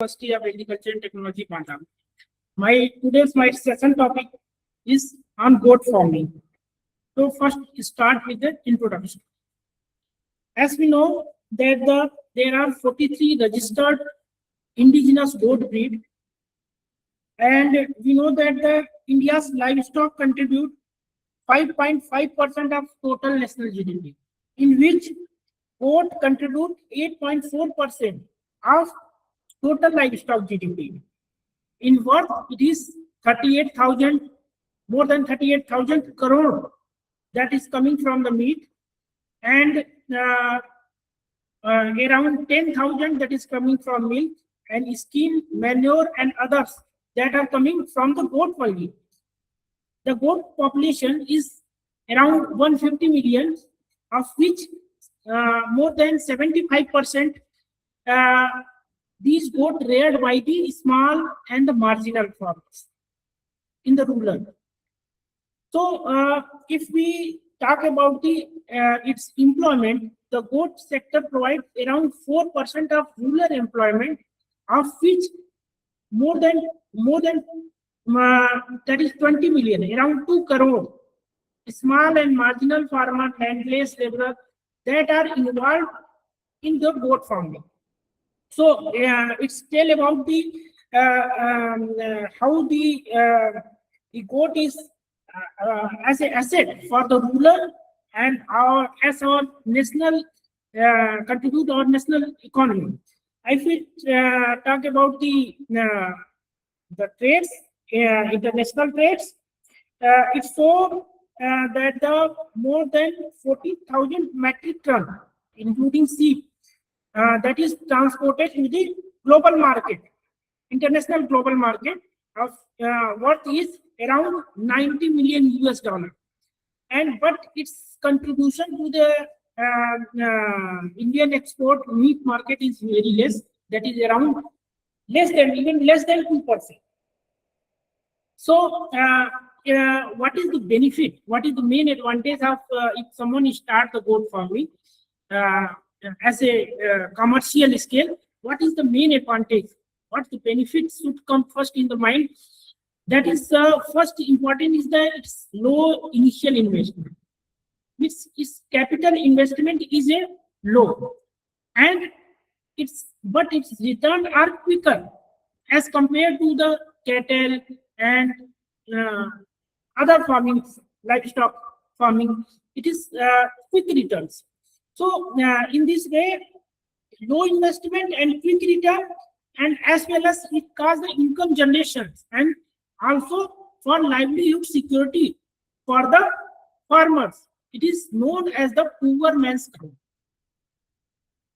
University of Agriculture and Technology, Banda. My session topic is on goat farming. So first start with the introduction. As we know that there are 43 registered indigenous goat breed, and we know that the India's livestock contribute 5.5% of total national GDP, in which goat contribute 8.4% of total livestock GDP. In worth, it is 38,000, more than 38,000 crore that is coming from the meat, and around 10,000 that is coming from milk and skin, manure, and others that are coming from the goat only. The goat population is around 150 million, of which more than 75% these goat reared by the small and the marginal farmers in the rural. So if we talk about the its employment, the goat sector provides around 4% of rural employment, of which more than that is 20 million, around 2 crore small and marginal farmer, landless laborer that are involved in the goat farming. So it's tell about the how the goat is as an asset for the rural and as our national contribute our national economy. If we talk about the trades, international trades, it's so that the more than 40,000 metric ton, including sheep, that is transported to the global market, international global market of worth is around 90 million US dollar, and but its contribution to the Indian export meat market is very less, that is around less than 2%. So what is the benefit, what is the main advantage of if someone start the goat farming as a commercial scale? What is the main advantage, what the benefits should come first in the mind? That is first important is that it's low initial investment, which is capital investment is a low, and its return are quicker as compared to the cattle and other farming, livestock farming. It is quick returns. So in this way, low investment and quick return, and as well as it causes the income generations and also for livelihood security for the farmers. It is known as the poor man's crop.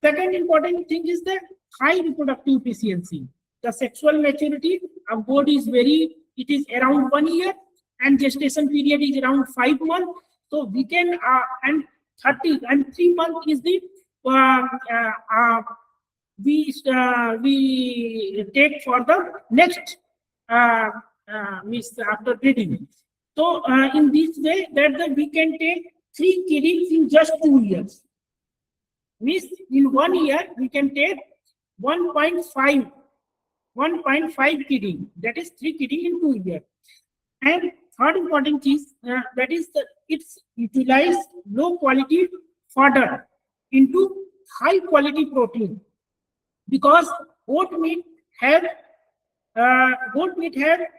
Second important thing is the high reproductive efficiency. The sexual maturity of goat is it is around 1 year, and gestation period is around 5 months. So we can and 3 months is the we take for the next means after breeding. So in this way that we can take 3 kiddings in just 2 years. Means in 1 year we can take 1.5 kidding, that is 3 kidding in 2 years. And third important is that is it's utilize low quality fodder into high quality protein, because goat meat have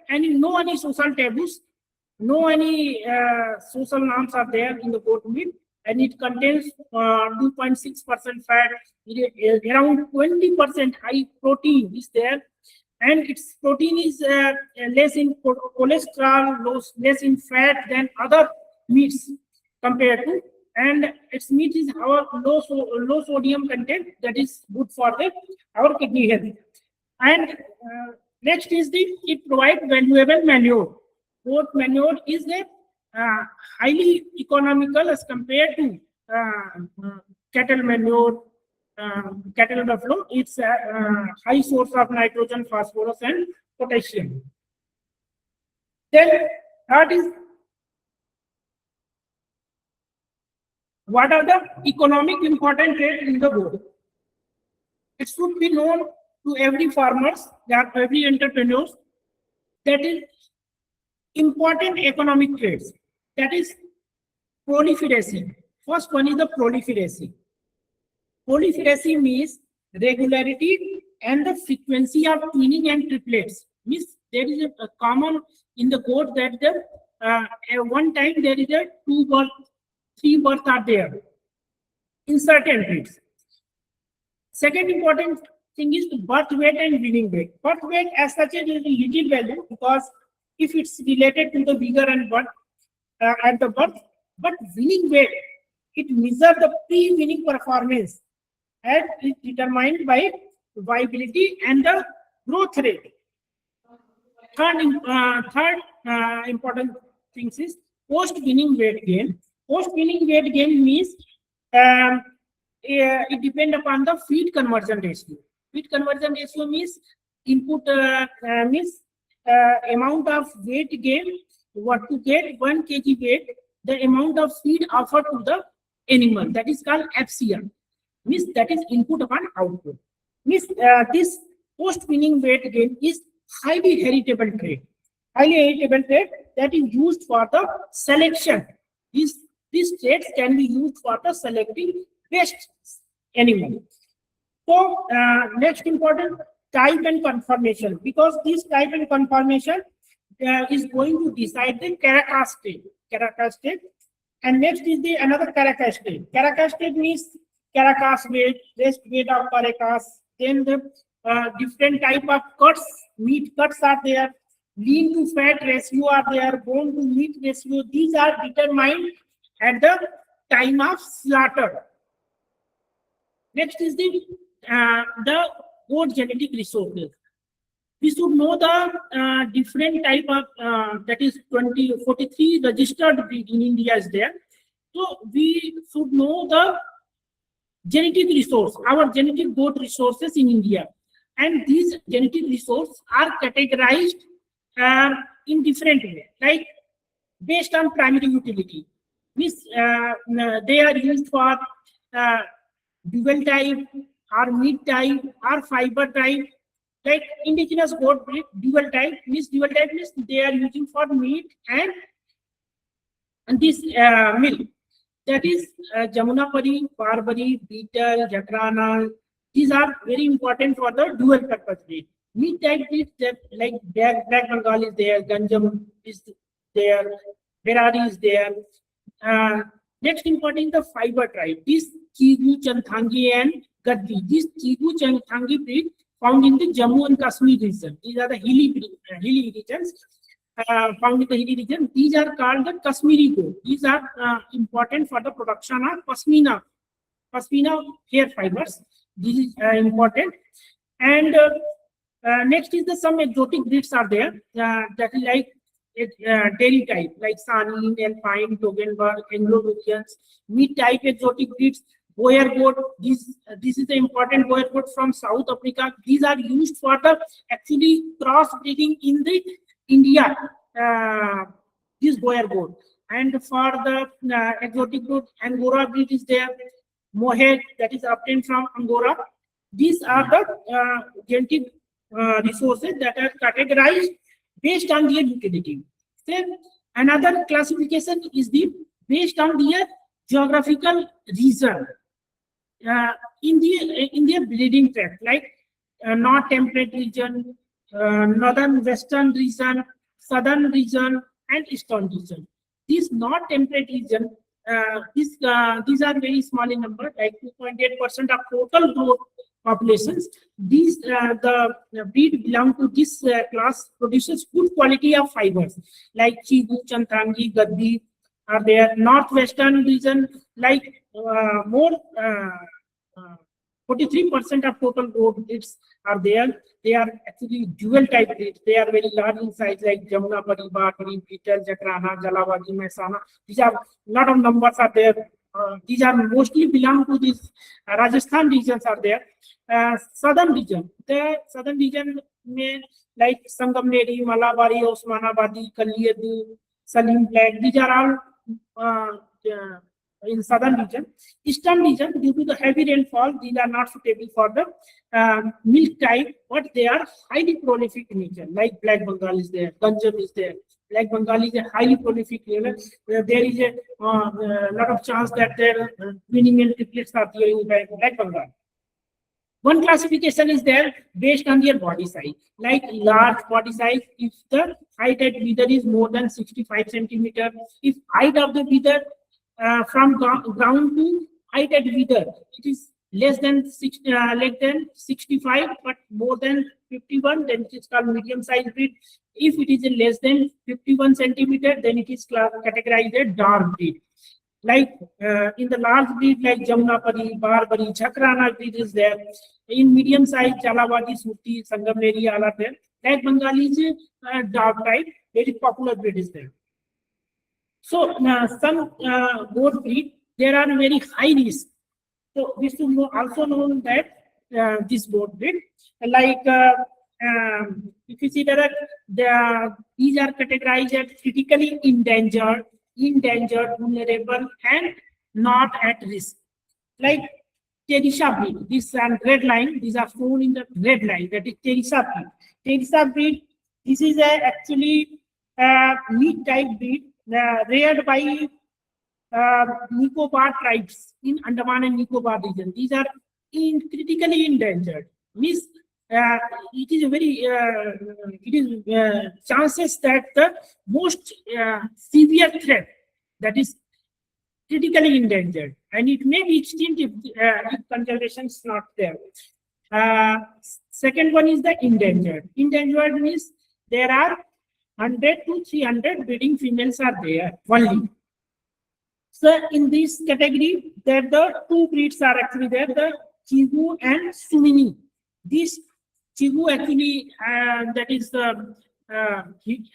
any social taboos, no any social norms are there in the goat meat, and it contains 2.6% fat, around 20% high protein is there, and its protein is less in cholesterol, less in fat than other meats compared to, and its meat is our low sodium content, that is good for our kidney health. And next is it provides valuable manure. Goat manure is highly economical as compared to cattle manure. Cattle buffalo, it's a high source of nitrogen, phosphorus, and potassium. Then third is what are the economic important traits in the goat? It should be known to every farmers, every entrepreneurs, that is important economic traits. That is proliferacy. First one is the proliferacy. Proliferacy means regularity and the frequency of twinning and triplets. Means there is a common in the goat that the at one time there is a 2 birth, 3 births are there in certain breeds. Second important thing is the birth weight and weaning weight. Birth weight as such is a little value because if it's related to the vigor and birth at the birth, but weaning weight, it measures the pre-weaning performance and is determined by viability and the growth rate. Third important thing is post-weaning weight gain. Post-weaning weight gain means it depends upon the feed conversion ratio. Feed conversion ratio means input means amount of weight gain. What to get 1 kg weight, the amount of feed offered to the animal, that is called FCR. Means that is input upon output. Means this post-weaning weight gain is highly heritable trait. Highly heritable trait that is used for the selection. These traits can be used for the selecting best animal. So next important, type and conformation, because this type and conformation is going to decide the Caracas state. And next is the another Caracas state. Caracas state means Caracas weight, rest weight of Caracas. Then the different type of cuts, meat cuts are there, lean to fat ratio are there, bone to meat ratio. These are determined at the time of slaughter. Next is the goat genetic resources. We should know the different type of that is 43 registered breed in India is there. So we should know the genetic resource, our genetic goat resources in India, and these genetic resources are categorized in different way, like based on primary utility. Means they are used for dual type or meat type or fiber type. Like indigenous goat breed, dual type means they are using for meat and this milk. That is Jamunapari, Barbary, Beetle, Jatrana. These are very important for the dual purpose breed. Meat type breeds that like Black Bengal is there, Ganjam is there, Ferrari is there. Next important is the fiber tribe. This Chigu, Chanthangi and Gaddi. This Chigu, Chanthangi breed found in the Jammu and Kashmir region. These are the hilly regions found in the hilly region. These are called the Kashmiri goat. These are important for the production of Pashmina hair fibers. This is important. And next is the some exotic breeds are there that is like dairy type, like Sani, Alpine, Toggenburg, Anglo-Norwegians. Meat type exotic breeds, Boer goat. This is the important Boer goat from South Africa. These are used for the actually cross breeding in the India. This Boer goat, and for the exotic goat, Angora breed is there. Mohair that is obtained from Angora. These are the genetic resources that are categorized based on their utility. Then another classification is based on their geographical region in their breeding tract, like North Temperate region, Northern Western region, Southern region, and Eastern region. This North Temperate region, these are very small in number, like 2.8% of total goat populations. These the breed belong to this class produces good quality of fibers, like Chigu, Chanthangi, Gaddi are there. Northwestern region, like more 43% of total goat breeds are there. They are actually dual type breeds. They are very large in size, like Jamunapari, Barbary, Beetle, Jatrana, Jalawadi, Mehsana. These are lot of numbers are there. These are mostly belong to this Rajasthan regions are there. Southern region, the southern region may like Sangamneri, Malabari, Osmanabadi, Kaliyadu, Salim Black. These are all in southern region. Eastern region, due to the heavy rainfall, these are not suitable for the milk type, but they are highly prolific in nature. Like Black Bengal is there, Ganjam is there. Black Bengal is a highly prolific unit. There is a lot of chance that their winning and triplets are there in Black Bengal. One classification is there based on their body size. Like large body size, if the height at wither is more than 65 centimeter, if height of the wither from ground to height at wither, it is less than 65, but more than 51, then it is called medium size breed. If it is less than 51 centimeter, then it is categorized as dark breed. Like in the large breed, like Jamnapari, Barbari, Chakrana breed is there. In medium size, Jalawadi, Suti, Sangamneri, all are there. Like Bengali is a dark type, very popular breed is there. So some goat breed, there are very high risk. So this is also known that this goat breed, like if you see that these are categorized as critically endangered, vulnerable, and not at risk. Like Teresa breed, this red line, these are shown in the red line, that is Teresa breed. Teresa breed, this is actually meat type breed reared by Nicobar tribes in Andaman and Nicobar region. These are critically endangered. Means it is a very chances that the most severe threat, that is critically endangered, and it may be extinct if conservation is not there. Second one is the endangered. Endangered means there are 100 to 300 breeding females are there only. So in this category, there the two breeds are actually there, the Chigu and Sumini. This Chigu actually that is the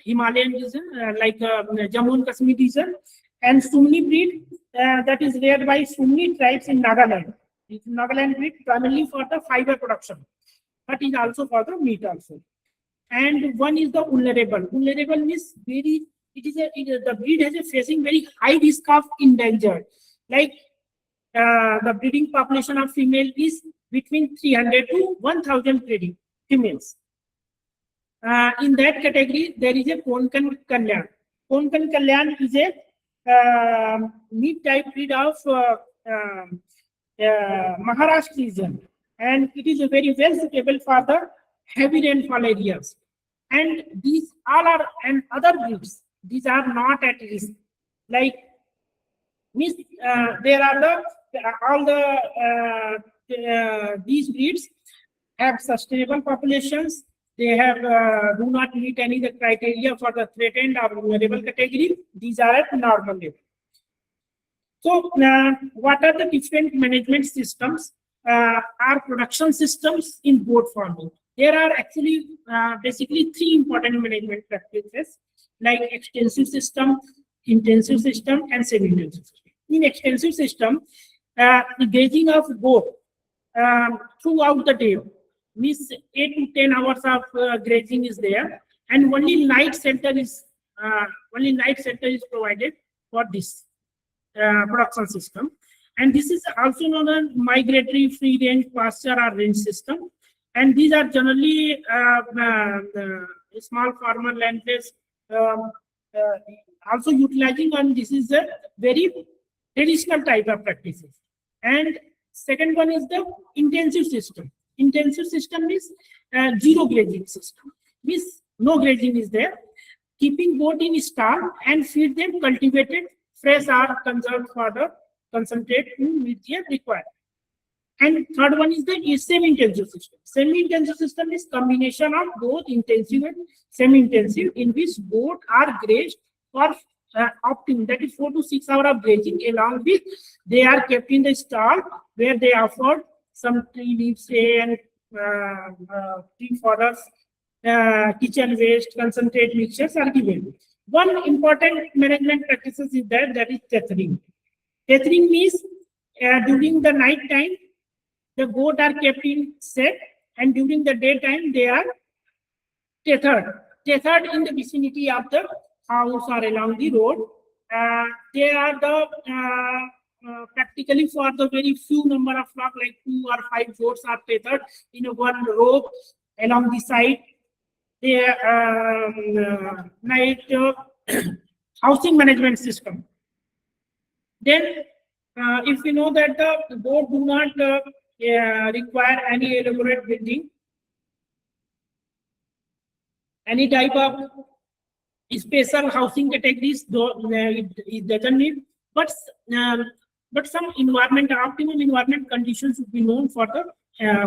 Himalayan region, like Jammu and Kashmir region, and Sumini breed that is reared by Sumini tribes in Nagaland. It's Nagaland breed primarily for the fiber production, but is also for the meat also. And one is the vulnerable. Vulnerable means very, the breed has a facing very high risk of endangered. Like the breeding population of female is between 300 to 1,000 breeding females. In that category, there is a Konkan Kalyan. Konkan Kalyan is a meat type breed of Maharashtra region, and it is very well suitable for the heavy rainfall areas. And these all are, and other breeds, these are not at risk. Like there are these breeds have sustainable populations. They have do not meet any of the criteria for the threatened or vulnerable category. These are at normal level. So what are the different management systems or production systems in goat farming? There are actually basically three important management practices, like extensive system, intensive system, and semi-intensive system. In extensive system, the grazing of goat throughout the day means 8 to 10 hours of grazing is there, and only night center is provided for this production system. And this is also known as migratory free range pasture or range system. And these are generally small farmer land base also utilizing, and this is a very traditional type of practices. And second one is the intensive system. Intensive system is zero grazing system. Means no grazing is there. Keeping goat in stall and feed them cultivated, fresh or conserved fodder, concentrate to meet their requirement. And third one is the semi-intensive system. Semi-intensive system is combination of both intensive and semi-intensive, in which goat are grazed for opting, that is 4 to 6 hours of grazing, along with they are kept in the stall where they afford some tree leaves and tree fodders, kitchen waste, concentrate mixtures are given. One important management practices is that is tethering. Tethering means during the night time, the goat are kept in shed, and during the daytime they are tethered. Tethered in the vicinity of the house or along the road. They are the practically for the very few number of flock, like 2 or 5 goats are tethered in a one row along the side. The night housing management system. Then, if you know that the goat do not require any elaborate building, any type of special housing categories, though it doesn't need, but some environment, optimum environment conditions should be known for the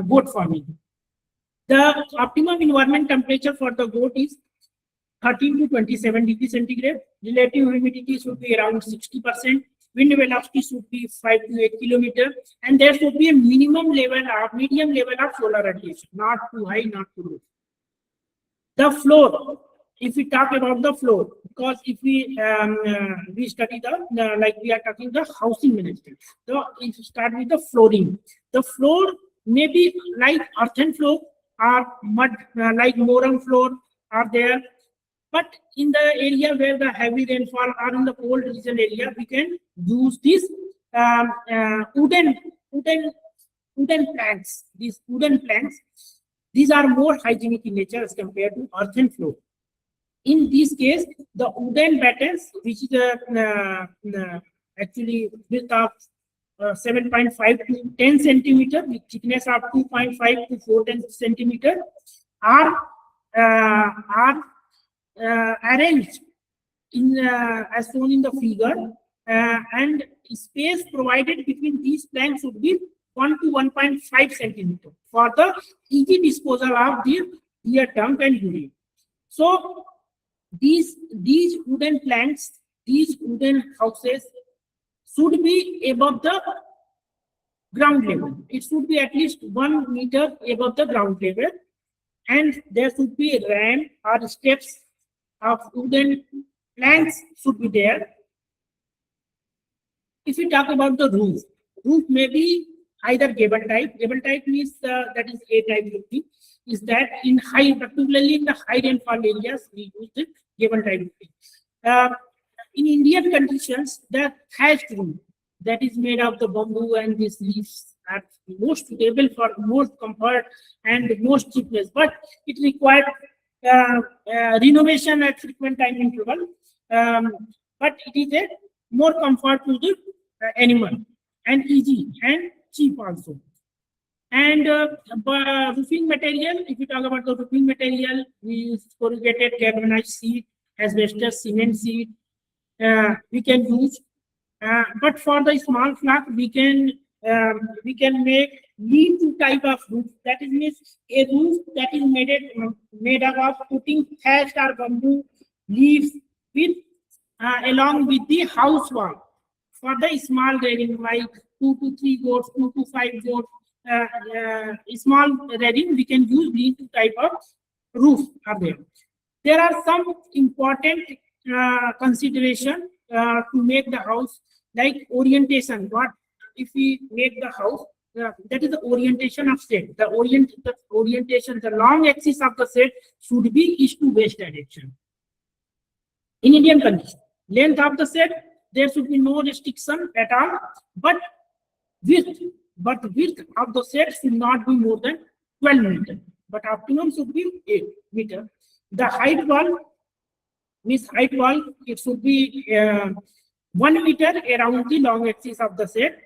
goat farming. The optimum environment temperature for the goat is 13 to 27 degrees centigrade. Relative humidity should be around 60%. Wind velocity should be 5 to 8 kilometers, and there should be a minimum level of medium level of solar radiation, not too high, not too low. The floor, if we talk about the floor, because if we study the like we are talking the housing management. So if you start with the flooring, the floor may be like earthen floor or mud, like moram floor are there. But in the area where the heavy rainfall or in the cold region area, we can use this wooden planks. These wooden planks, these are more hygienic in nature as compared to earthen floor. In this case, the wooden battens, which is actually width of 7.5 to 10 centimeter, with thickness of 2.5 to 4 centimeter, are arranged in as shown in the figure, and space provided between these planks should be 1 to 1.5 centimeter for the easy disposal of the deer dung and urine. So these wooden planks, these wooden houses should be above the ground level. It should be at least 1 meter above the ground level, and there should be a ramp or steps of wooden planks should be there. If we talk about the roof may be either gable type. Gable type means that is A type roofing. Is that in high, particularly in the high rainfall areas, we use the gable type roofing. In Indian conditions, the thatched roof that is made of the bamboo and these leaves are most suitable for most comfort and most cheapness, but it required renovation at frequent time interval. But it is a more comfort to the animal and easy and cheap also. And roofing material, if you talk about the roofing material, we use corrugated galvanized sheet, asbestos, cement sheet, we can use. But for the small flock, we can make lean-to type of roof. That is means a roof that is made up of putting thatched or bamboo leaves with along with the house wall. For the small rearing, like 2 to 3 goats, 2 to 5 goats, small rearing, we can use lean-to type of roof are there. There are some important consideration to make the house, like orientation. What if we make the house? That is the orientation of set. The orientation, the long axis of the set should be east to west direction. In Indian condition, length of the set, there should be no restriction at all, but width of the set should not be more than 12 meters, but optimum should be 8 meters. The height wall, it should be 1 meter around the long axis of the set,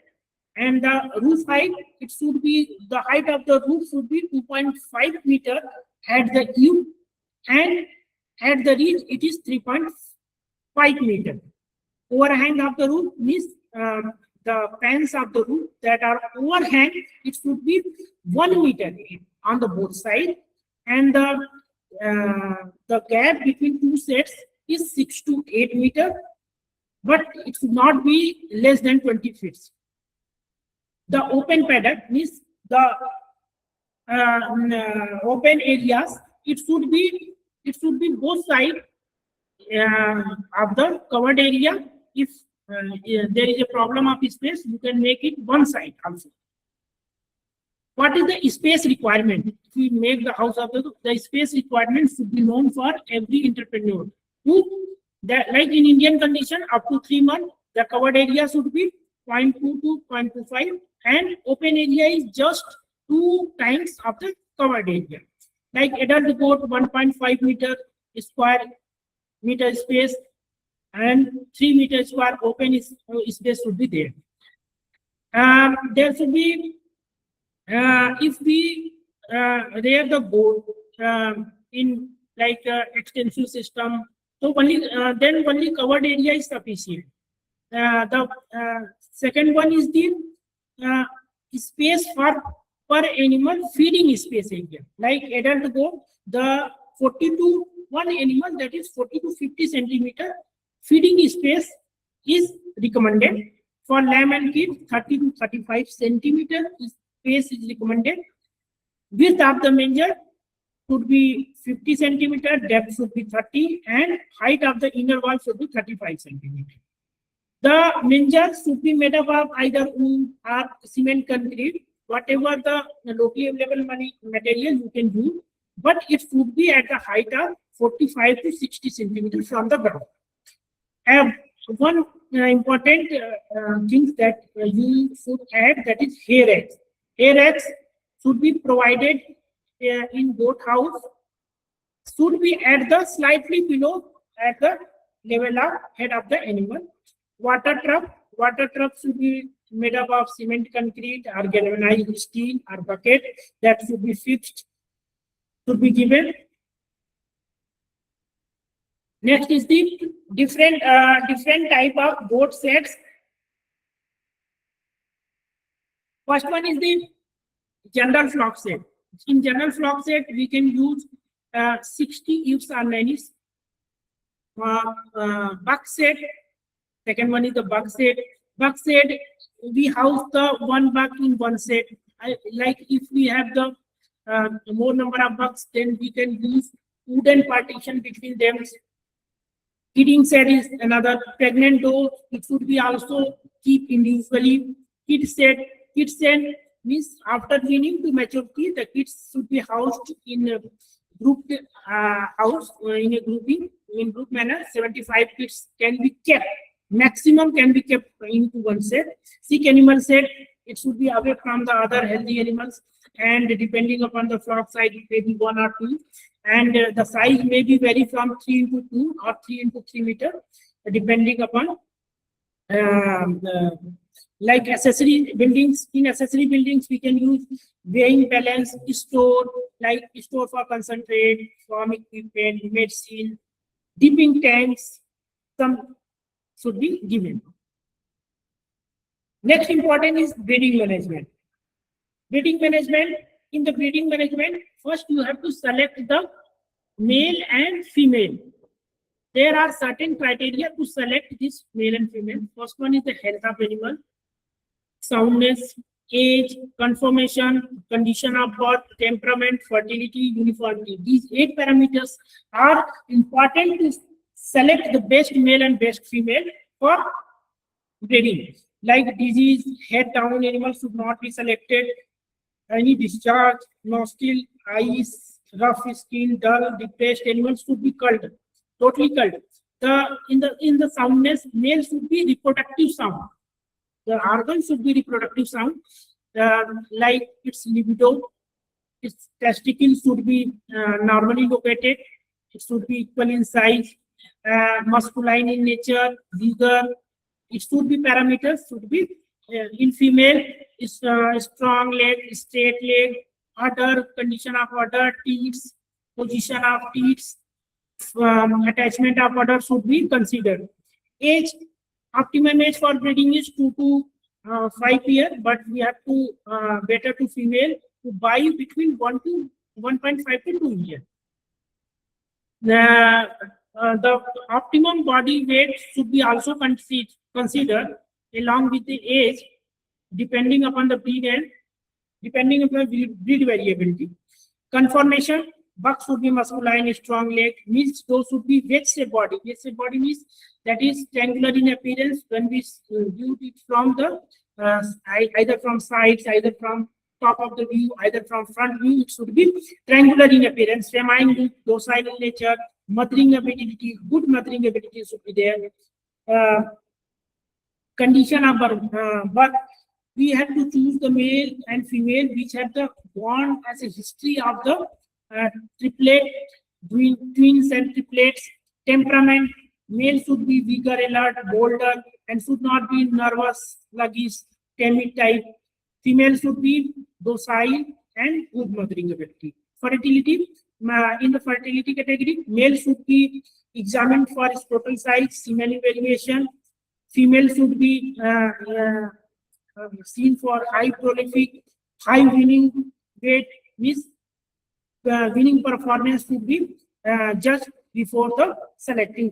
and the roof height, it should be, the height of the roof should be 2.5 meter at the eave, and at the ridge it is 3.5 meter. Overhang of the roof means the pans of the roof that are overhang, it should be 1 meter on the both sides, and the gap between two sets is 6 to 8 meter, but it should not be less than 20 feet. The open paddock means the open areas, it should be both sides of the covered area. If there is a problem of space, you can make it one side also. What is the space requirement? If we make the house of the space requirement should be known for every entrepreneur. Like in Indian condition, up to 3 months, the covered area should be 0.2 to 0.25, and open area is just 2 times of the covered area. Like adult goat 1.5 meter square meter space and 3 meter square open space should be there. There should be, if we rear the goat in like extensive system, so only then only covered area is sufficient. The second one is the space for per animal feeding space area. Like adult goat, the 40 to one animal, that is 40 to 50 centimeter feeding space is recommended. For lamb and kid, 30 to 35 centimeter space is recommended. Width of the manger should be 50 centimeter, depth should be 30, and height of the inner wall should be 35 centimeter. The manger should be made up of either wood or cement concrete, whatever the locally available material you can use, but it should be at the height of 45 to 60 centimeters from the ground. One important thing that you should add, that is hair eggs. Hair eggs should be provided in goat house, should be at the slightly below at the level of head of the animal. Water truck should be made up of cement concrete or galvanized steel or bucket that should be fixed, should be given. Next is the different type of goat sets. First one is the general flock set. In general flock set, we can use 60 ewes or nannies. Buck set. Second one is the buck set. Buck set, we house the one buck in one set. Like if we have the more number of bucks, then we can use wooden partition between them. Kidding set is another. Pregnant doe, it should be also keep individually. Kid set means after weaning to maturity, the kids should be housed in a group house in a grouping in group manner. 75 kids can be kept. Maximum can be kept into one set. Sick animal set, it should be away from the other healthy animals, and depending upon the flock size, it may be 1 or 2, and the size may be vary from 3 into 2 or 3 into 3 meter, depending upon like accessory buildings. In accessory buildings, we can use weighing balance, store, like store for concentrate, farm equipment, medicine, dipping tanks, some should be given. Next important is breeding management. Breeding management. In the breeding management, first you have to select the male and female. There are certain criteria to select this male and female. First one is the health of animal, soundness, age, conformation, condition of birth, temperament, fertility, uniformity. These 8 parameters are important to select the best male and best female for breeding. Like disease, head down animals should not be selected. Any discharge, nostril, eyes, rough skin, dull, depressed animals should be culled, totally culled. In the soundness, male should be reproductive sound. The organ should be reproductive sound, like its libido, its testicles should be normally located. It should be equal in size, masculine in nature, vigor. It should be parameters should be in female is strong leg, straight leg, udder, condition of udder, teats, position of teats, attachment of udder should be considered. Age, optimum age for breeding is 2 to 5 years, but we have to better to female to buy between 1 to 1.5 to 2 years. The optimum body weight should be also considered along with the age, depending upon the breed and depending upon breed variability. Conformation, buck should be masculine, strong leg, means those should be wedge-shaped body. Wedge-shaped body means that is triangular in appearance when we view it from the either from sides, either from top of the view, either from front view, it should be triangular in appearance, semi docile in nature, mothering ability, good mothering ability should be there. condition of birth, we have to choose the male and female which have the bond as a history of the triplet, twins and triplets. Temperament, male should be vigor, alert, bolder, and should not be nervous, sluggish, timid type. Female should be docile and good mothering ability. Fertility, in the fertility category, male should be examined for scrotal size, semen evaluation. Female should be seen for high prolific, high winning weight, means winning performance should be judged before the selecting.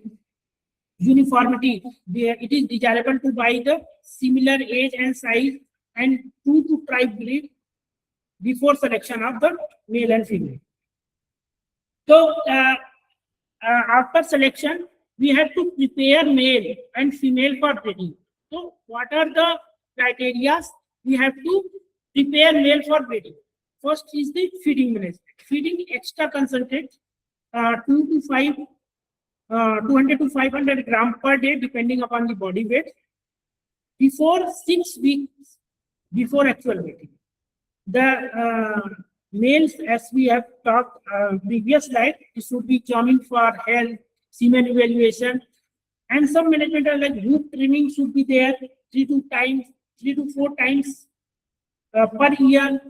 Uniformity, it is desirable to buy the similar age and size and two to tribe breed before selection of the male and female. So after selection, we have to prepare male and female for breeding. So what are the criteria? We have to prepare male for breeding. First is the feeding management. Feeding extra concentrate, 200 to 500 gram per day, depending upon the body weight, before 6 weeks before actual mating. The males, as we have talked previous slide, it should be charming for health, semen evaluation, and some management are like hoof trimming should be there 3 to 4 times per year.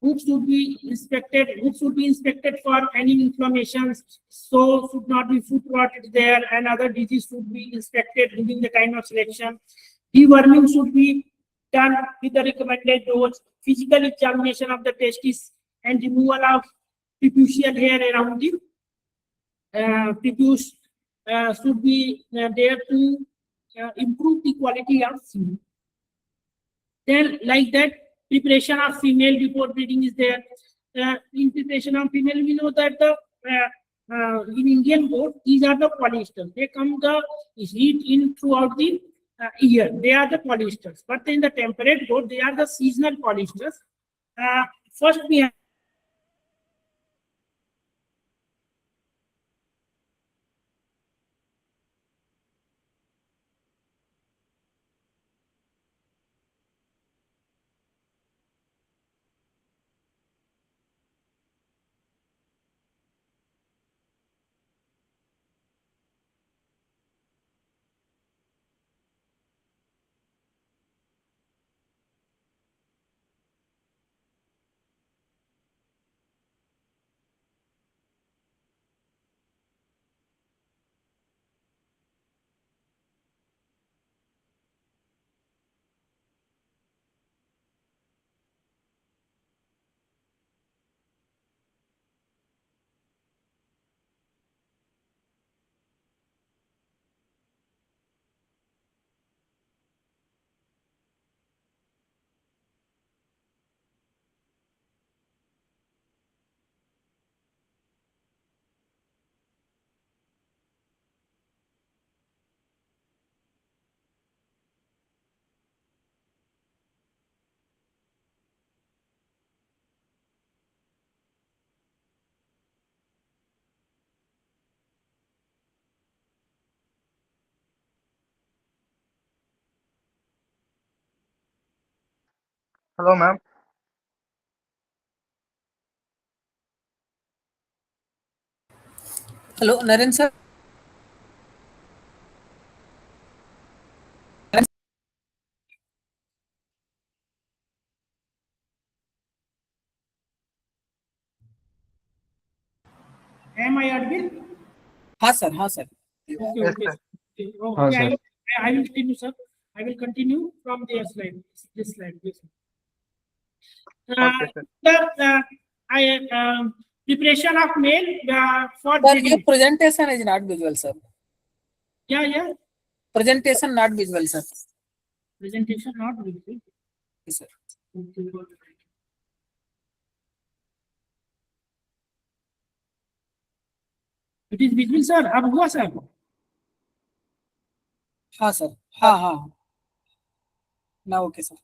Hooves should be inspected. Hooves should be inspected for any inflammations. So should not be foot rot there, and other disease should be inspected during the time of selection. Deworming should be done with the recommended dose. Physical examination of the testis and removal of preputial hair around the prepuce should be there to improve the quality of semen. Then, like that, preparation of female before breeding is there. In preparation of female, we know that the in Indian goat, these are the polyesters. They come the heat in throughout the year. They are the polyesters. But in the temperate goat, they are the seasonal polyesters. First, we have Hello, ma'am. Hello, Narendra sir. am I audible? हाँ sir, हाँ sir. Okay, Yes, okay. sir. Okay, sir. I will continue, sir. I will continue from their slide. This slide, please. Okay, sir. Preparation of male for Sir, breeding. your presentation is not visual, sir. Yeah. Presentation not visual, sir. Presentation not visible. Yes, sir. Okay. It is visible, sir. अब हुआ sir. हाँ sir. हाँ. Now okay, sir.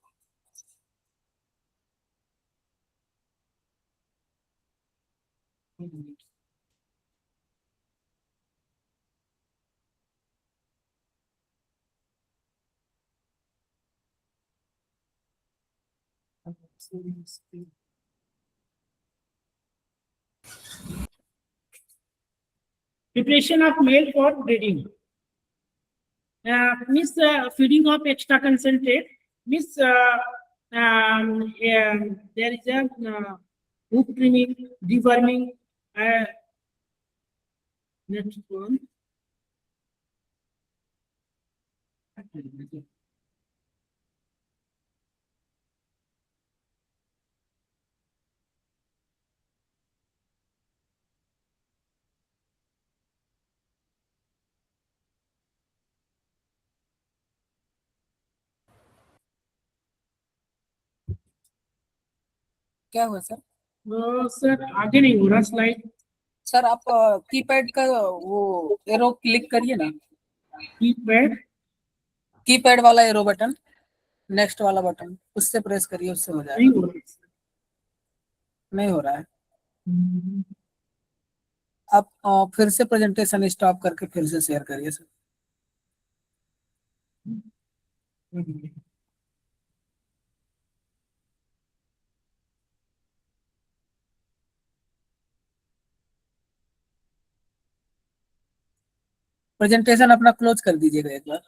Preparation of male for breeding. Means feeding of extra concentrate. Means there is a hoof trimming, deworming. Next one. क्या हुआ sir? Sir आगे नहीं हो रहा स्लाइड. सर आप कीपैड का वो एरो क्लिक करिए ना, कीपैड कीपैड वाला एरो बटन, नेक्स्ट वाला बटन, उससे प्रेस करिए, उससे हो नहीं जाएगा. हो रहा. नहीं हो रहा है. आप फिर से प्रेजेंटेशन स्टॉप करके फिर से शेयर करिए सर. प्रेजेंटेशन अपना क्लोज कर दीजिएगा एक बार.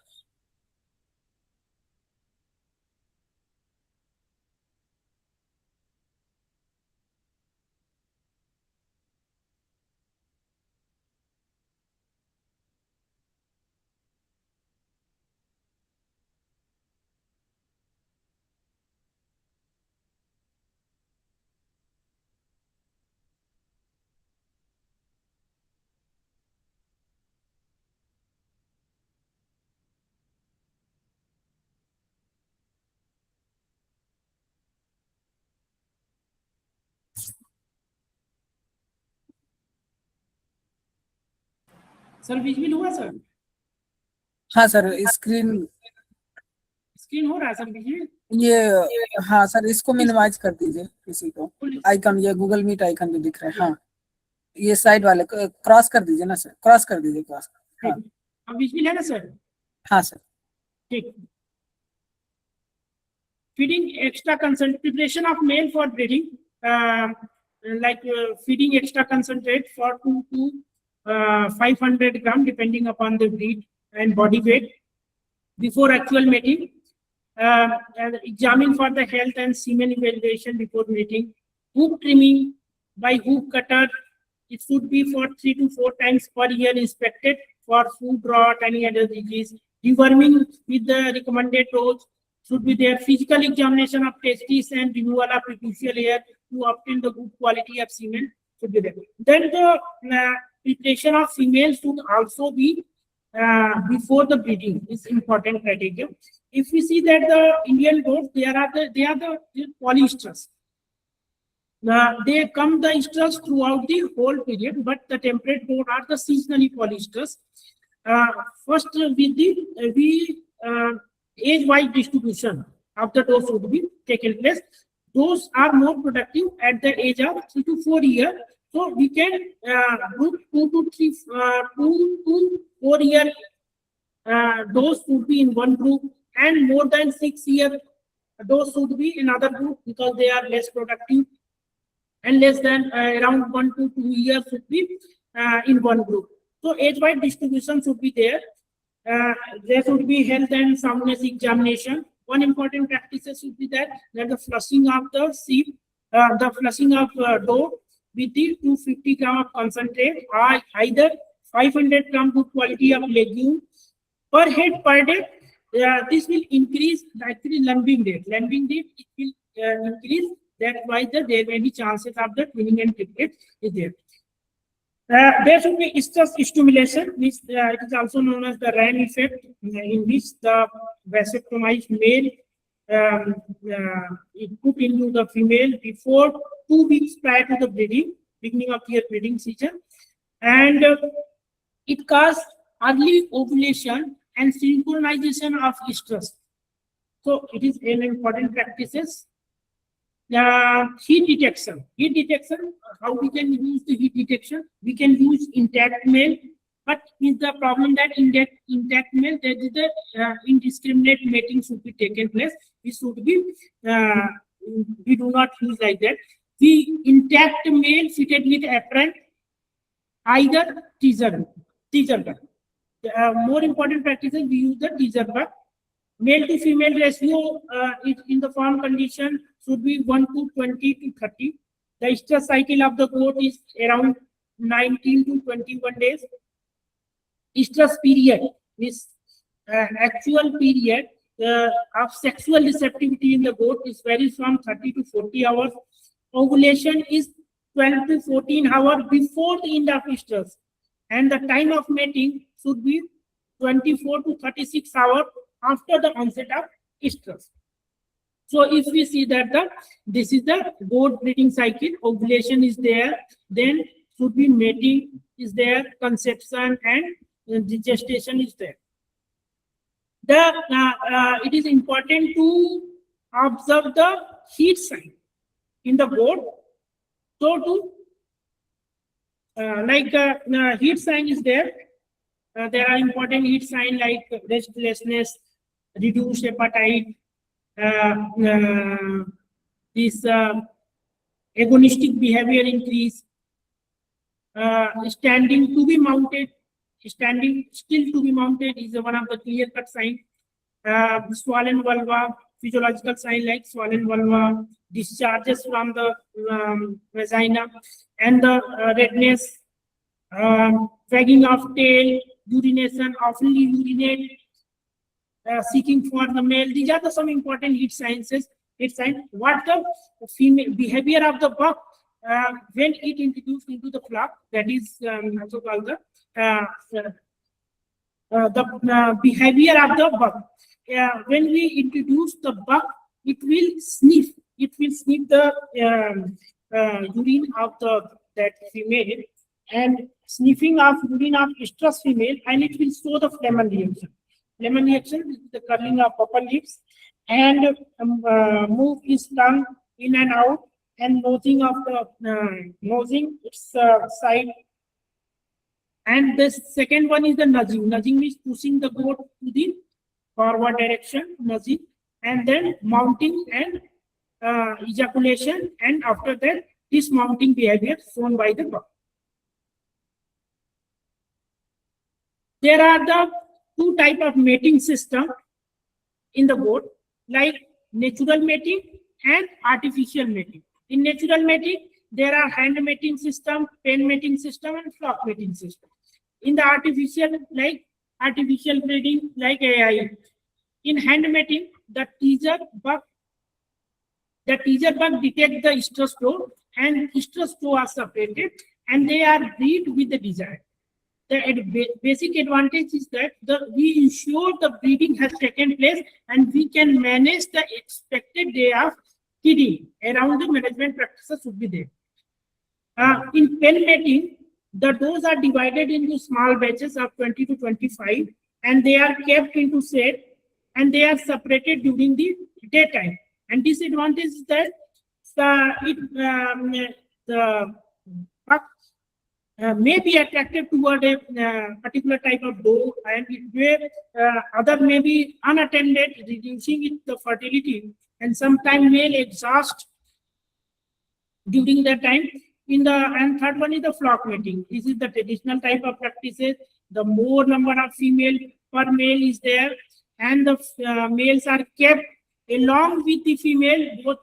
सर विजिबल हुआ सर? हाँ सर, स्क्रीन स्क्रीन हो रहा है सर विजिबल? ये हाँ सर, इसको मिनिमाइज कर दीजिए किसी को. आइकन, ये गूगल मीट आइकन भी दिख रहे हैं. हाँ, ये साइड वाले क्रॉस कर दीजिए ना सर, क्रॉस कर दीजिए, क्रॉस. हाँ अब विजिबल है ना सर? हाँ सर. ठीक. Feeding extra concentrate, preparation of male for breeding, feeding extra concentrate for 2 to 500 gram depending upon the breed and body weight before actual mating. And examine for the health and semen evaluation before mating. Hoof trimming by hoof cutter. It should be for 3 to 4 times per year inspected for food rot, any other disease. Deworming with the recommended dose should be there. Physical examination of testes and removal of artificial hair to obtain the good quality of semen should be there. Then the preparation of females should also be before the breeding is important criteria. If we see that the Indian goats, they are the polyesters. They come the estrus throughout the whole period, but the temperate goat are the seasonally polyesters. First, with the age-wise distribution of the dose would be taken place. Those are more productive at the age of 3 to 4 years. So we can group 2 to 4 year dose would be in one group, and more than 6 year dose would be in another group because they are less productive, and less than around 1 to 2 years should be in one group. So age-wise distribution should be there. There should be health and soundness examination. One important practice should be that the flushing of the seed, the flushing of dough with the 250 gram of concentrate, or either 500 gram good quality of legume per head per day. This will increase actually lumbing rate. Lumbing rate it will increase. That's why there may be chances of the twinning and triplets is there. There should be estrus stimulation, which it is also known as the RAM effect, in which the vasectomized male is put into the female before 2 weeks prior to the beginning of their breeding season, and it causes early ovulation and synchronization of estrus. So it is an important practices. Heat detection. Heat detection, how we can use the heat detection? We can use intact male, but is the problem that intact male, there is the indiscriminate mating should be taken place. This should be we do not use like that. The intact male fitted with apron, either teaser bug. More important practices, we use the teaser bug. Male to female ratio in the farm condition should be 1 to 20 to 30. The estrus cycle of the goat is around 19 to 21 days. Estrus period is actual period of sexual receptivity in the goat is varies from 30 to 40 hours. Ovulation is 12 to 14 hours before the end of estrus, and the time of mating should be 24 to 36 hours after the onset of estrus. So if we see that this is the goat breeding cycle, ovulation is there, then should be mating is there, conception and the gestation is there. It is important to observe the heat sign in the goat. So heat sign is there. There are important heat signs like restlessness, reduced appetite, this agonistic behavior increase, standing to be mounted, standing still to be mounted is one of the clear-cut signs. Swollen vulva, physiological sign like swollen vulva, discharges from the vagina, and the redness, wagging of tail, urination, often urinate, seeking for the male. These are some important heat signs. What the female behavior of the buck when it introduced into the flock, that is also called the behavior of the buck. When we introduce the buck, it will sniff. It will sniff the urine of that female, and sniffing of urine of estrus female, and it will show the Flehmen reaction. Flehmen reaction is the curling of upper lips, and move his tongue in and out, and nosing of the nosing its side. And the second one is the nudging. Nudging means pushing the goat to the forward direction, nudging, and then mounting and ejaculation, and after that dismounting behavior shown by the buck. There are the two types of mating system in the goat, like natural mating and artificial mating. In natural mating, there are hand mating system, pen mating system, and flock mating system. In the artificial, like artificial breeding, like AI. In hand mating, the teaser bug detects the estrus toe, and estrus toe are separated, and they are breed with the desire. The basic advantage is that we ensure the breeding has taken place, and we can manage the expected day of kidding. Around the management practices should be there. In pen mating, the does are divided into small batches of 20 to 25, and they are kept into set, and they are separated during the daytime. And disadvantage is that the buck may be attracted toward a particular type of doe, and other may be unattended, reducing the fertility, and sometimes male exhaust during that time. And third one is the flock mating. This is the traditional type of practices. The more number of female per male is there, and the males are kept along with the female both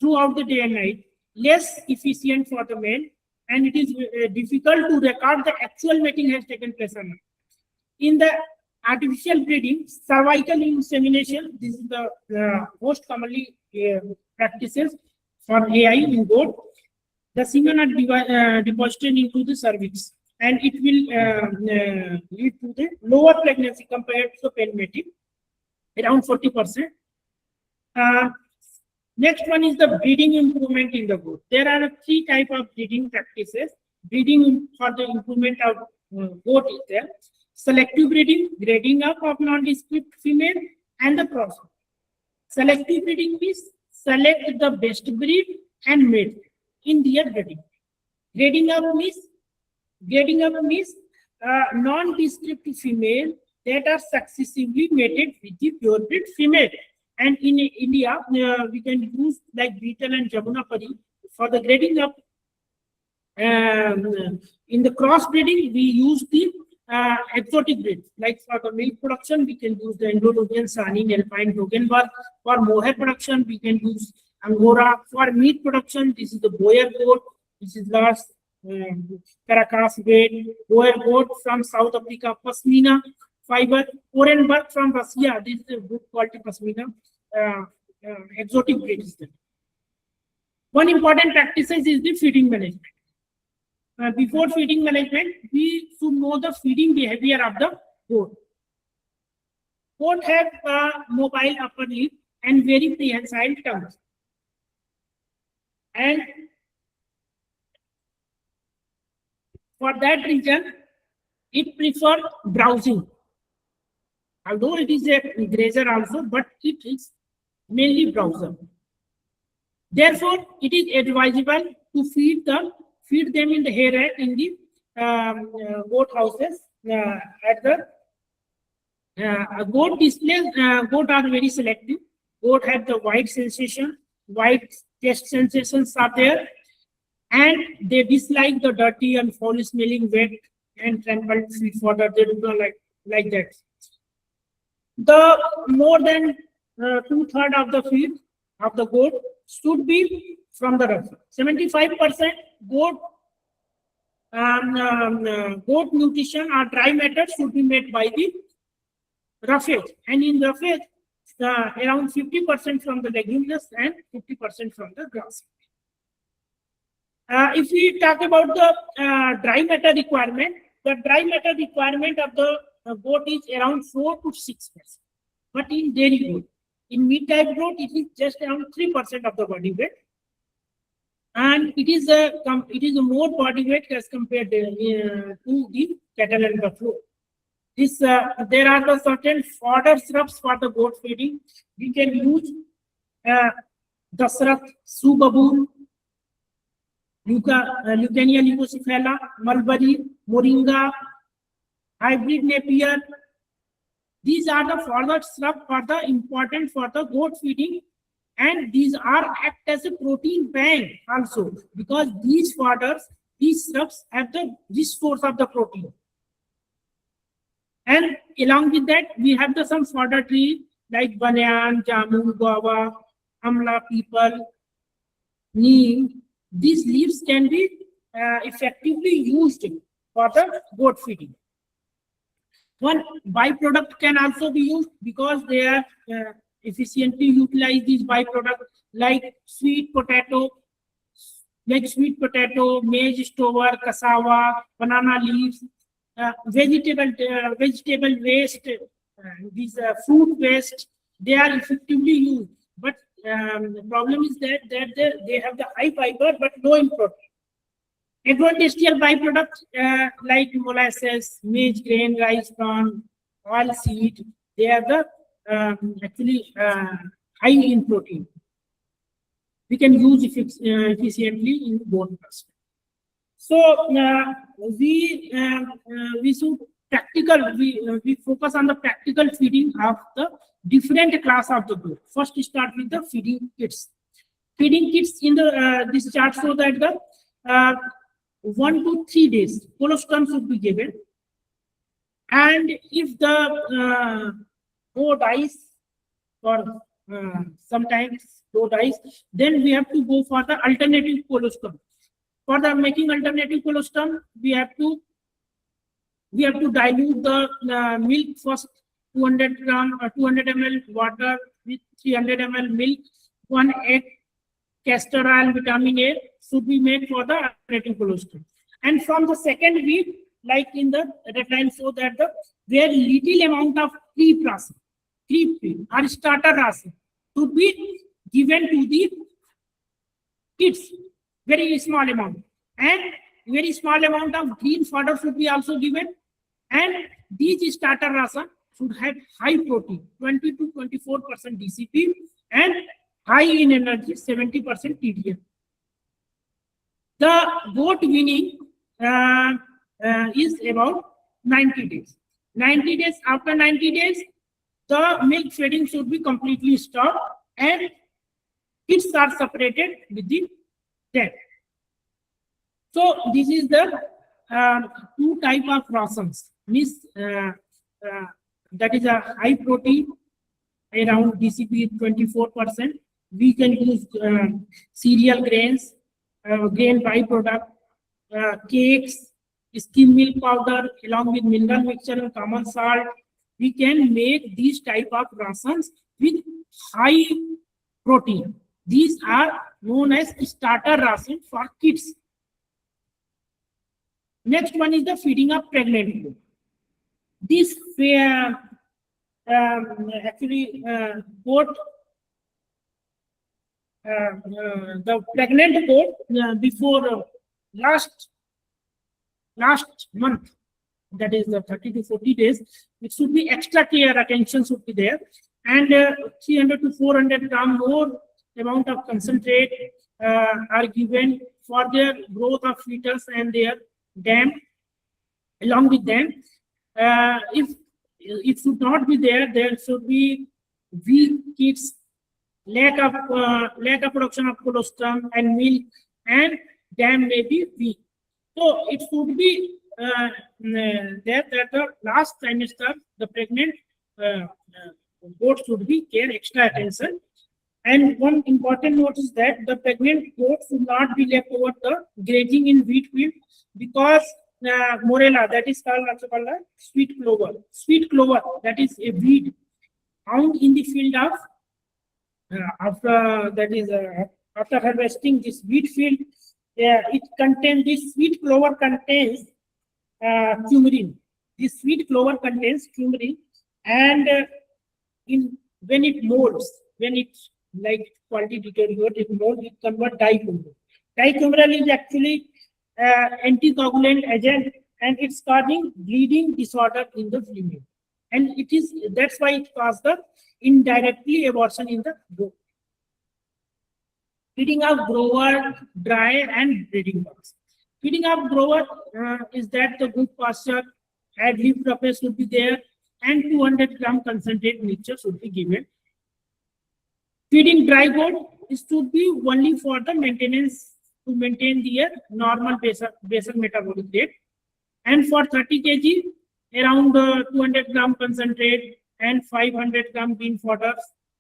throughout the day and night. Less efficient for the male, and it is difficult to record the actual mating has taken place or not. In the artificial breeding, cervical insemination, this is the most commonly practices for AI in goat. The semen are deposited into the cervix, and it will lead to the lower pregnancy compared to pen mating, around 40%. Next one is the breeding improvement in the goat. There are three types of breeding practices. Breeding for the improvement of goat is there. Selective breeding, grading up of nondescript female, and the cross. Selective breeding means select the best breed and mate in their breeding. Grading up means nondescript female that are successively mated with the purebred female. And in India, we can use like beetle and Jamunapari for the grading up. In the crossbreeding, we use the exotic breeds. Like for the milk production, we can use the Indo-European Saanen, Alpine, Dogenburg. For mohair production, we can use Angora. For meat production, this is the Boer goat. This is last Caracas breed. Boer goat from South Africa, Pasmina fiber. Orenburg from Russia. This is a good quality Pasmina. Exotic breed is there. One important practices is the feeding management. Before feeding management, we should know the feeding behavior of the goat. Goat have a mobile upper lip and very prehensile tongue. And for that reason, it prefers browsing. Although it is a grazer also, but it is mainly browser. Therefore, it is advisable to feed them in the hayrack in the goat houses. At the goat displays, goat are very selective. Goat have the white sensation, white taste sensations are there, and they dislike the dirty and foul smelling wet and trampled feed fodder. They do not like that. The more than 2/3 of the feed of the goat should be from the rough. 75% goat goat nutrition or dry matter should be made by the roughage, and in roughage around 50% from the leguminous and 50% from the grass. If we talk about the dry matter requirement, the dry matter requirement of the goat is around 4 to 6%. But in dairy goat, in meat type goat, it is just around 3% of the body weight, and it is a more body weight as compared to the cattle and buffalo. This there are the certain fodder syrups for the goat feeding. We can use Dasrath, Subabu, Lucania leucocephala, Mulberry, Moringa, hybrid Napier. These are the fodder syrup for the important for the goat feeding, and these are act as a protein bank also, because these syrups have the rich source of the protein. And along with that, we have the some fodder tree like banyan, jamun, guava, amla, people, neem. These leaves can be effectively used for the goat feeding. One byproduct can also be used because they are efficiently utilize these byproducts like sweet potato, maize stover, cassava, banana leaves, vegetable waste, these fruit waste. They are effectively used, but the problem is that they have the high fiber but low in protein. Agroindustrial byproducts like molasses, maize grain, rice bran, oil seed, they are the actually high in protein. We can use efficiently in both aspects. So we should we focus on the practical feeding of the different class of the goat. First, start with the feeding kits. Feeding kits in the this chart show that the 1 to 3 days colostrum should be given, and if the goat dies, or sometimes goat dies, then we have to go for the alternative colostrum. For the making alternative colostrum, we have to dilute the milk first, 200 ml water with 300 ml milk, 1 egg, castor oil, vitamin A should be made for the alternative colostrum. And from the second week, like in the red line, so that the very little amount of creep feed or starter ration should be given to the kids, very small amount, and very small amount of green fodder should be also given, and these starter ration should have high protein, 20 to 24% DCP, and high in energy, 70% TDM. The goat weaning is about 90 days. 90 days, after 90 days, the milk feeding should be completely stopped and kids are separated with the den. So this is the two type of rations. That is a high protein, around DCP 24%. We can use cereal grains, grain byproduct, cakes, skim milk powder along with mineral mixture and common salt. We can make these type of rations with high protein. These are known as starter ration for kids. Next one is the feeding of pregnant goat. This actually goat, the pregnant goat before last month, that is the 30 to 40 days, it should be extra care, attention should be there, and 300 to 400 gram more amount of concentrate are given for their growth of fetus and their dam. Along with them, if it should not be there, there should be weak kids, lack of production of colostrum and milk, and dam may be weak. So it should be that the last trimester, the pregnant goat should be care extra attention. And one important note is that the pregnant goat should not be left over the grazing in wheat field, because morella, that is called sweet clover. Sweet clover, that is a weed found in the field of after harvesting this wheat field. It contains, this sweet clover contains coumarin. This sweet clover contains coumarin, and when it molds, when it like quality deteriorate, it molds, it convert dicoumarine. Dicoumarine is actually anticoagulant agent, and it's causing bleeding disorder in the female, and that's why it causes the indirectly abortion in the goat. Feeding of grower, dry and breeding birds. Feeding of grower is that the good pasture, add leaf surface should be there, and 200 gram concentrate mixture should be given. Feeding dry goat, it should be only for the maintenance, to maintain their normal basal metabolic rate. And for 30 kg, around 200 gram concentrate and 500 gram green fodders,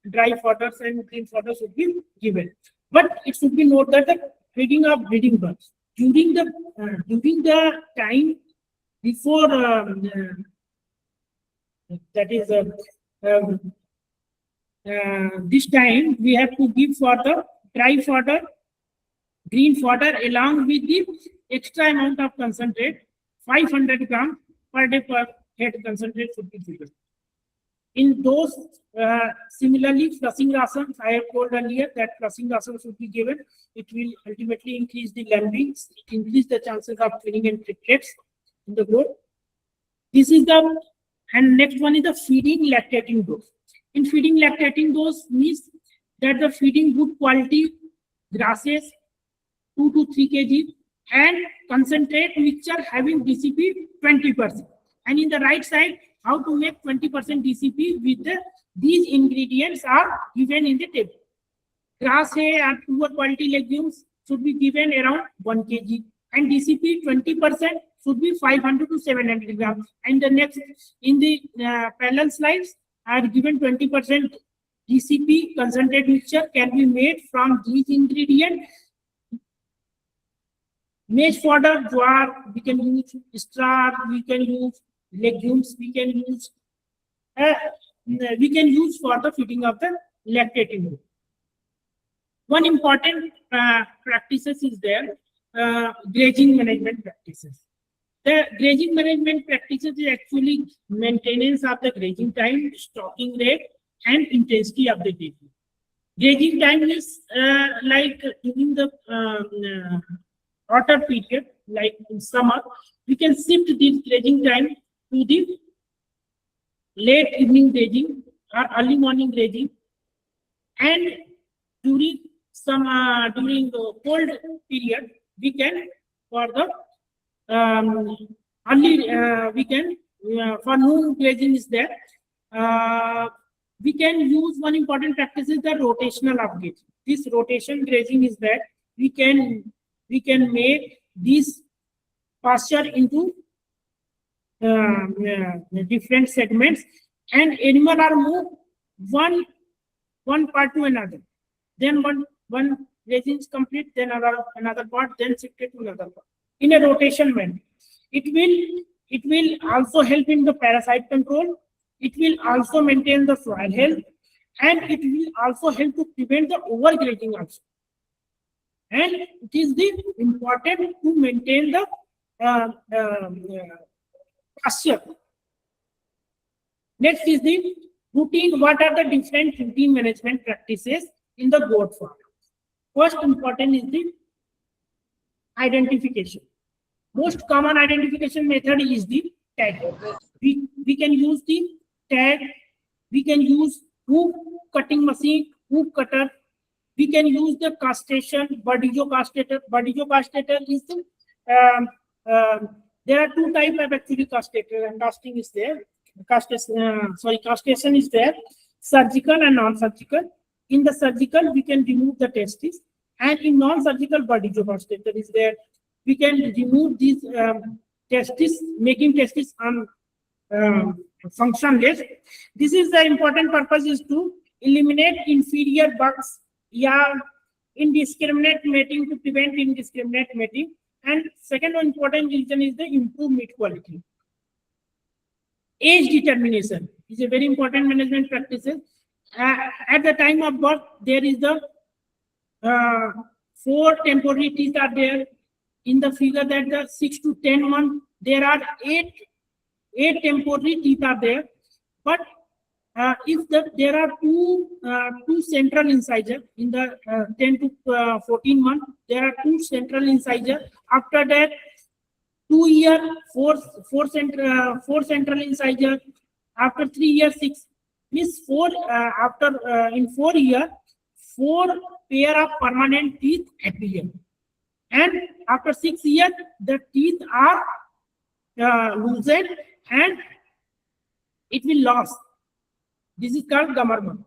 dry fodders and green fodders should be given. But it should be noted that the feeding of breeding birds during the time before that is this time we have to give for the dry fodder, green fodder along with the extra amount of concentrate, 500 gram per day per head concentrate should be given. In those, similarly, flushing rations, I have told earlier that flushing rations should be given. It will ultimately increase the lambings, it increase the chances of twinning and triplets in the goat. This is the, and next one is the feeding lactating dose. In feeding lactating dose means that the feeding good quality grasses, 2 to 3 kg, and concentrate mixture having DCP 20%. And in the right side, how to make 20% DCP with these ingredients are given in the table. Grass hay and poor quality legumes should be given around 1 kg, and DCP 20% should be 500 to 700 grams. And the next, in the parallel slides, are given 20% DCP concentrate mixture can be made from these ingredients. Maize fodder, jowar, we can use straw, we can use legumes, we can use for the feeding of the lactating goat. One important practices is there, grazing management practices. The grazing management practices is actually maintenance of the grazing time, stocking rate, and intensity of the grazing. Grazing time is like during the hotter period, like in summer, we can shift this grazing time to the late evening grazing or early morning grazing, and during the cold period, we can for the for noon grazing is there, we can use one important practice is the rotational upgrading. This rotation grazing is that we can make this pasture into different segments, and animal are moved one part to another. Then one grazing is complete, then another part, then shifted to another part in a rotation manner. It will also help in the parasite control. It will also maintain the soil health, and it will also help to prevent the overgrazing also. And it is the important to maintain the pasture. Next is the routine. What are the different routine management practices in the goat farm? First important is the identification. Most common identification method is the tag. We can use the tag. We can use hoof cutting machine, hoof cutter. We can use the castration, Banda castrator. Banda castrator is the, there are two types of actually castrator, and casting is there. Castration is there, surgical and non-surgical. In the surgical, we can remove the testes, and in non-surgical, Banda castrator is there. We can remove these testes, making testes functionless. This is the important purpose is to eliminate inferior bugs, indiscriminate mating, to prevent indiscriminate mating. And second important reason is the improved meat quality. Age determination is a very important management practice. At the time of birth, there is the 4 temporary teeth are there. In the figure that the 6 to 10 months, there are 8 temporary teeth are there. But if there are two central incisor in the 10 to 14 months, there are 2 central incisor. After that, 2 years, 4 central incisor. After 3 years, 6 means 4. In 4 years, 4 pair of permanent teeth appear. And after 6 years, the teeth are loosened and it will lose. This is called gamarma.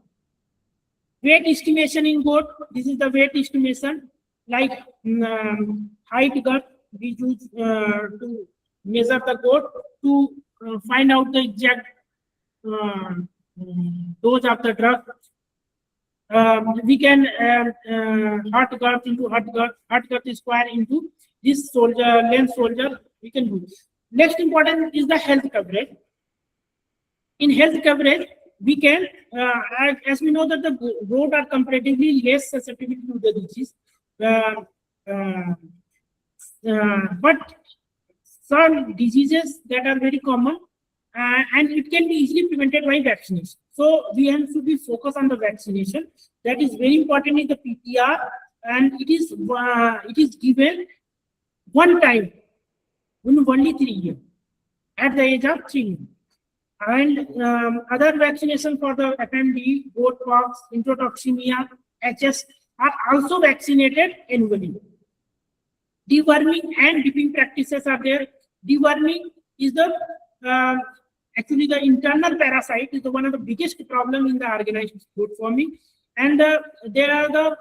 Weight estimation in goat. This is the weight estimation, like height girth we use to measure the goat to find out the exact dose of the drug. We can heart girth into heart girth square into this length soldier. We can do. Next important is the health coverage. In health coverage, we can, as we know that the goat are comparatively less susceptible to the disease, but some diseases that are very common and it can be easily prevented by vaccination. So we have to be focused on the vaccination. That is very important in the PTR, and it is given one time in only 3 years at the age of 3 years. And other vaccination for the FMD, goat pox, enterotoxemia, HS are also vaccinated annually. Deworming and dipping practices are there. Deworming is the actually the internal parasite is the one of the biggest problem in the organized goat farming. And there are the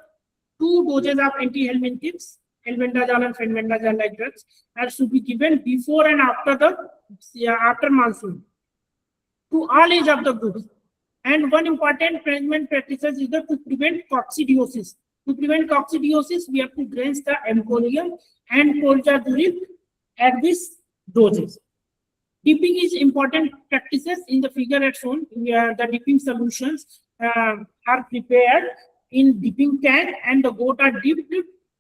2 doses of anti-helminthics, albendazole and fenbendazole like drugs, that should be given before and after monsoon to all age of the groups. And one important management practices is to prevent coccidiosis. To prevent coccidiosis, we have to drench the embolium and colchicine at this doses. Dipping is important practices. In the figure at shown, the dipping solutions are prepared in dipping tank, and the goat are dipped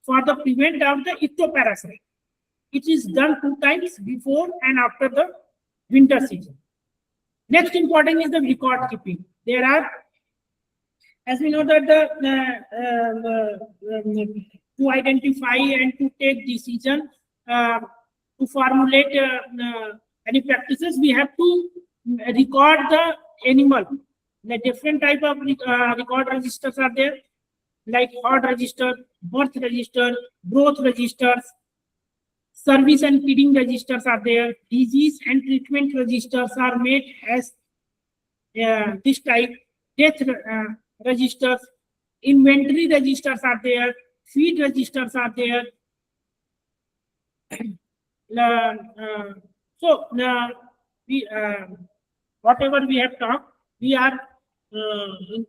for the prevent of the ectoparasite. It is done 2 times before and after the winter season. Next important is the record keeping. There are, as we know that to identify and to take decision, to formulate any practices, we have to record the animal. The different type of record registers are there, like herd register, birth register, growth registers, service and feeding registers are there, disease and treatment registers are made as this type. Death registers, inventory registers are there, feed registers are there. So we whatever we have talked, we are in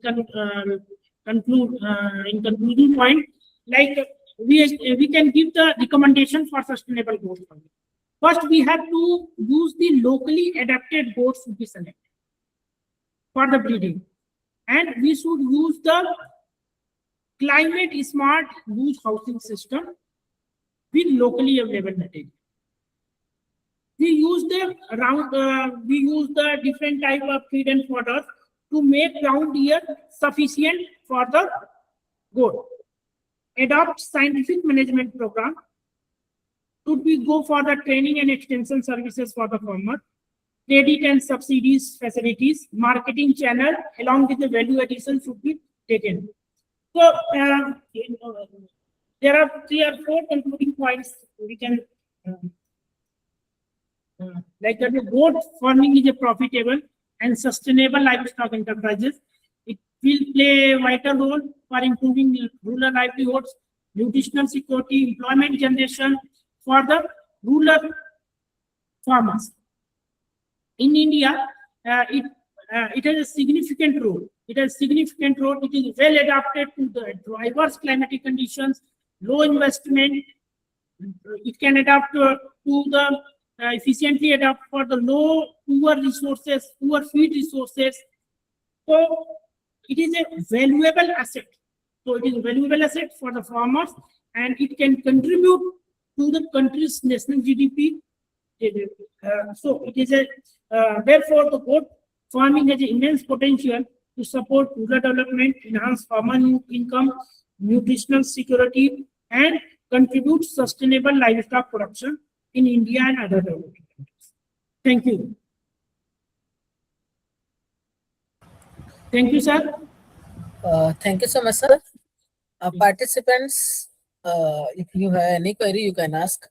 conclusion point, like we can give the recommendation for sustainable goat farming. First, we have to use the locally adapted goats to be selected for the breeding, and we should use the climate smart goose housing system with locally available material. We use the different type of feed and fodder to make round year sufficient for the goat. Adopt scientific management program. Should we go for the training and extension services for the farmer? Credit and subsidies facilities, marketing channel along with the value addition should be taken. So there are 3 or 4 concluding points we can like that. The goat farming is a profitable and sustainable livestock enterprises. It will play a vital role for improving rural livelihoods, nutritional security, employment generation for the rural farmers. In India, it has a significant role. It has significant role. It is well adapted to the diverse climatic conditions, low investment. It can adapt to the efficiently adapt for the poor resources, poor feed resources. So it is a valuable asset. So it is a valuable asset for the farmers, and it can contribute to the country's national GDP. So it is a therefore the goat farming has immense potential to support rural development, enhance farmer income, nutritional security, and contribute sustainable livestock production in India and other developing countries. Thank you. Thank you, sir. Thank you so much, sir. Participants, if you have any query, you can ask.